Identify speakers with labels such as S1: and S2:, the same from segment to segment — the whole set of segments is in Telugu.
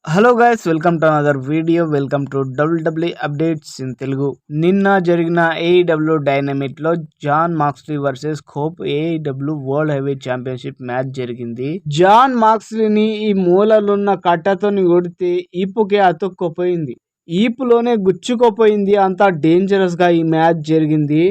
S1: Hello guys, welcome to another video. Welcome to WWE updates in Telugu. నిన్న జరిగిన ఏఈడబ్ల్యూ డైనమిట్ లో John Moxley versus Cope AEW world heavy championship match జరిగింది. జాన్ మాక్స్లీని ఈ మూలలున్న కట్టతోని కొడితే ఈపుకే అతుక్కుపోయింది. ఈపులోనే గుచ్చుకుపోయింది. అంతా డేంజరస్ గా ఈ మ్యాచ్ జరిగింది.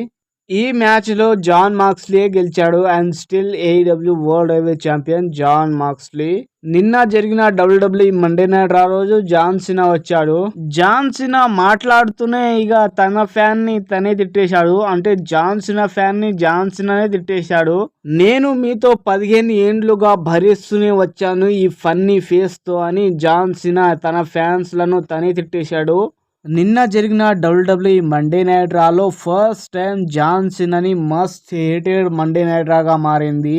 S1: ఈ మ్యాచ్ లో జాన్ మాక్స్లీ గెలిచాడు and still AEW world heavy champion John Moxley. నిన్న జరిగిన డబ్ల్యూడబ్ల్యూఈ మండే నైట్ రా రోజు జాన్ సినా వచ్చాడు. జాన్ సినా మాట్లాడుతూనే ఇక తన ఫ్యాన్ ని తనే తిట్టేశాడు. అంటే జాన్ సినా ఫ్యాన్ ని జాన్ సినానే తిట్టేశాడు. నేను మీతో 15 ఏండ్లుగా భరిస్తూనే వచ్చాను ఈ ఫన్నీ ఫేస్ తో అని జాన్ సినా తన ఫ్యాన్స్ లను తనే తిట్టేశాడు. నిన్న జరిగిన డబ్ల్యూడబ్ల్యూఈ మండే నైట్ రాలో ఫస్ట్ టైం జాన్ సినాని మస్ట్ హేటెడ్ మండే నైట్ రాగా మారింది.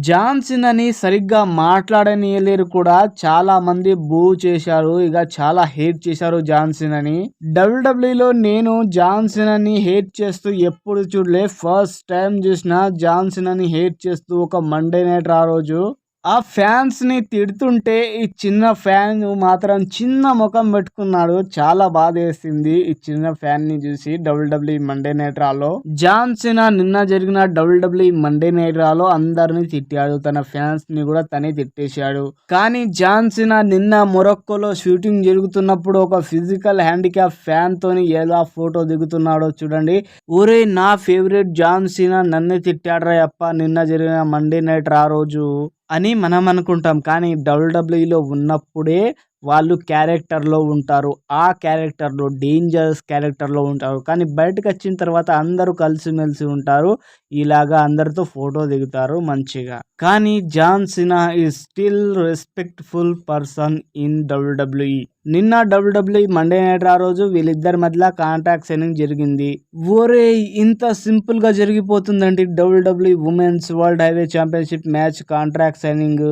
S1: జాన్ సినాని సరిగ్గా మాట్లాడనీయలేరు కూడా. చాలా మంది బూ చేశారు, ఇక చాలా హేట్ చేశారు జాన్ సినాని. డబ్ల్యూడబ్ల్యూఈలో నేను జాన్ సినాని హేట్ చేస్తూ ఎప్పుడు చూడలే. ఫస్ట్ టైం చూసిన జాన్ సినాని హేట్ చేస్తూ ఒక మండే నైట్ రా రోజు. ఆ ఫ్యాన్స్ ని తిడుతుంటే ఈ చిన్న ఫ్యాన్ మాత్రం చిన్న ముఖం పెట్టుకున్నాడు. చాలా బాధ వేసింది ఈ చిన్న ఫ్యాన్ ని చూసి. డబ్ల్యూడబ్ల్యూఈ మండే నైట్ రాలో జాన్ సినా నిన్న జరిగిన డబ్ల్యూడబ్ల్యూఈ మండే నైట్ రాలో అందరిని తిట్టాడు. తన ఫ్యాన్స్ ని కూడా తనే తిట్టేశాడు. కానీ జాన్ సినా నిన్న మొరక్కోలో షూటింగ్ జరుగుతున్నప్పుడు ఒక ఫిజికల్ హ్యాండిక్యాప్ ఫ్యాన్ తోని ఎలా ఫోటో దిగుతున్నాడో చూడండి. ఊరే నా ఫేవరెట్ జాన్ సినా నన్నే తిట్టాడ్రా అప్ప నిన్న జరిగిన మండే నైట్ రా రోజు అని మనం అనుకుంటాం. కానీ డబ్ల్యూడబ్ల్యూఈలో ఉన్నప్పుడే వాళ్ళు క్యారెక్టర్లో ఉంటారు. ఆ క్యారెక్టర్లో డేంజరస్ క్యారెక్టర్లో ఉంటారు. కానీ బయటకు వచ్చిన తర్వాత అందరూ కలిసిమెలిసి ఉంటారు. ఇలాగా అందరితో ఫోటో దిగుతారు మంచిగా. కానీ John Cena is still respectful person in WWE. నిన్న డబ్ల్యూడబ్ల్యూఈ మండే నైట్ ఆ రోజు వీళ్ళిద్దరి మధ్యలో కాంట్రాక్ట్ సైనింగ్ జరిగింది. ఓరే ఇంత సింపుల్ గా జరిగిపోతుందండి WWE women's world heavy championship match contract signing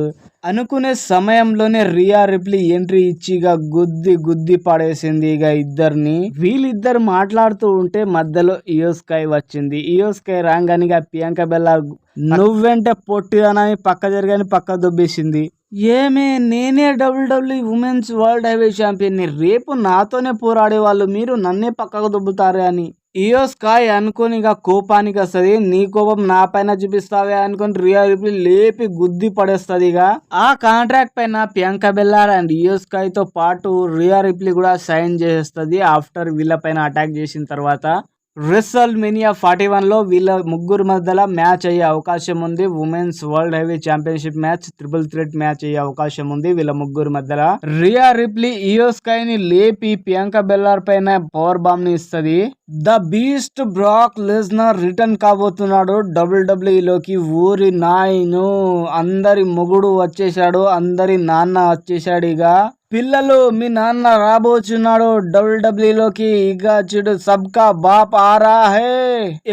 S1: అనుకునే సమయంలోనే రియా రిప్లీ ఎంట్రీ ఇచ్చి ఇక గుద్ది పడేసింది ఇక ఇద్దరిని. వీళ్ళిద్దరు మాట్లాడుతూ ఉంటే మధ్యలో ఇయో స్కై వచ్చింది. ఇయో స్కై రాగానిగా ప్రియాంక బెల్లా నువ్వెంటే పొట్టిదానని పక్క జరగని పక్క దుబ్బేసింది. ఏమే నేనే WWE women's world heavy champion ని, రేపు నాతోనే పోరాడే వాళ్ళు మీరు నన్నే పక్కకు దుబ్బుతారే అని ఇయో స్కై అనుకోని ఇక కోపానికి వస్తుంది. నీ కోపం నా పైన చూపిస్తావే అనుకుని రియా రిప్లీ లేపి గుద్ది పడేస్తుంది. ఇక ఆ కాంట్రాక్ట్ పైన ప్రియాంక బెల్లార్ అండ్ ఇయో స్కై తో పాటు రియా రిప్లీ కూడా సైన్ చేస్తుంది. ఆఫ్టర్ వీళ్ళ పైన అటాక్ చేసిన తర్వాత రెసల్మేనియా 41 లో వీళ్ళ ముగ్గురు మధ్యలో మ్యాచ్ అయ్యే అవకాశం ఉంది. Women's world heavy championship match triple threat match అయ్యే అవకాశం ఉంది వీళ్ళ ముగ్గురు మధ్యలో. రియా రిప్లీ ఇయో స్కై ని లేపి ప్రియాంక బెల్లార్ పైన పవర్ బాంబ్ ని ఇస్తుంది. The beast Brock Lesnar return కాబోతున్నాడు డబ్ల్యూడబ్ల్యూఈలోకి. ఊరి నాయను అందరి మొగుడు వచ్చేసాడు, అందరి నాన్న వచ్చేసాడు. ఇక పిల్లలు మీ నాన్న రాబోచున్నాడు డబ్ల్యూడబ్ల్యూలోకి. ఇక చూడు సబ్కా బాప్ ఆరా హే.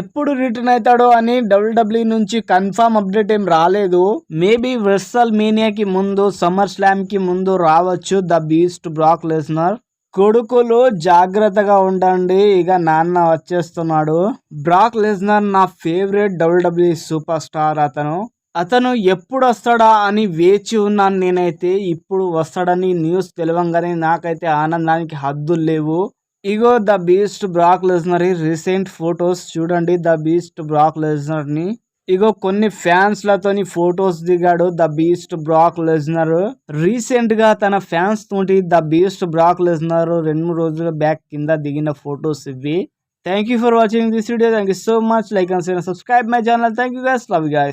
S1: ఎప్పుడు రిటర్న్ అవుతాడో అని డబ్ల్యూడబ్ల్యూ నుంచి కన్ఫర్మ్ అప్డేట్ ఏం రాలేదు. మేబీ రెసల్మేనియాకి ముందు సమ్మర్ స్లామ్ కి ముందు రావచ్చు ద బీస్ట్ బ్రాక్ లెస్నర్. కొడుకులు జాగ్రత్తగా ఉండండి, ఇక నాన్న వచ్చేస్తున్నాడు. బ్రాక్ లెస్నర్ నా ఫేవరెట్ డబ్ల్యూడబ్ల్యూ సూపర్ స్టార్. అతను ఎప్పుడు వస్తాడా అని వేచి ఉన్నాను నేనైతే. ఇప్పుడు వస్తాడని న్యూస్ తెలవంగానే నాకైతే ఆనందానికి హద్దులు లేవు. ఇగో the beast Brock Lesnar recent photos చూడండి. ద బీస్ట్ బ్రాక్ లెస్నర్ ని ఇగో కొన్ని ఫ్యాన్స్ లతోని ఫొటోస్ దిగాడు the beast Brock Lesnar. Recent గా తన ఫ్యాన్స్ తోటి ద బీస్ట్ బ్రాక్ లెస్నర్ 2-3 రోజుల బ్యాక్ కింద దిగిన ఫొటోస్ ఇవి. Thank you for watching this video. Thank you so much. Like and share and subscribe my channel. Thank you guys. Love you guys.